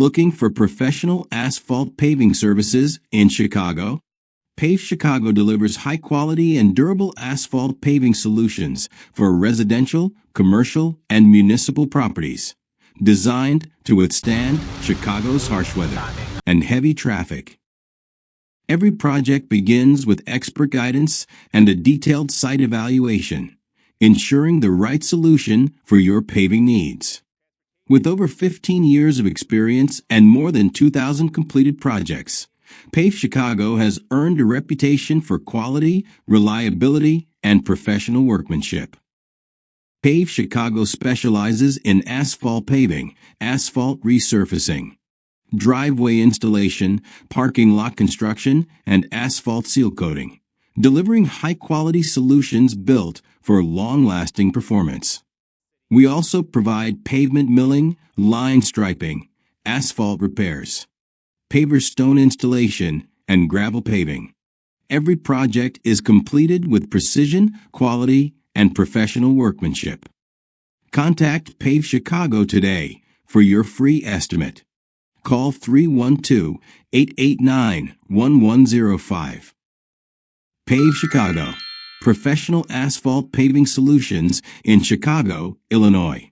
Looking for professional asphalt paving services in Chicago? Pave Chicago delivers high-quality and durable asphalt paving solutions for residential, commercial, and municipal properties, designed to withstand Chicago's harsh weather and heavy traffic. Every project begins with expert guidance and a detailed site evaluation, ensuring the right solution for your paving needs. With over 15 years of experience and more than 2,000 completed projects, Pave Chicago has earned a reputation for quality, reliability, and professional workmanship. Pave Chicago specializes in asphalt paving, asphalt resurfacing, driveway installation, parking lot construction, and asphalt seal coating, delivering high-quality solutions built for long-lasting performance. We also provide pavement milling, line striping, asphalt repairs, paver stone installation, and gravel paving. Every project is completed with precision, quality, and professional workmanship. Contact Pave Chicago today for your free estimate. Call 312-889-1105. Pave Chicago. Professional asphalt paving solutions in Chicago, Illinois.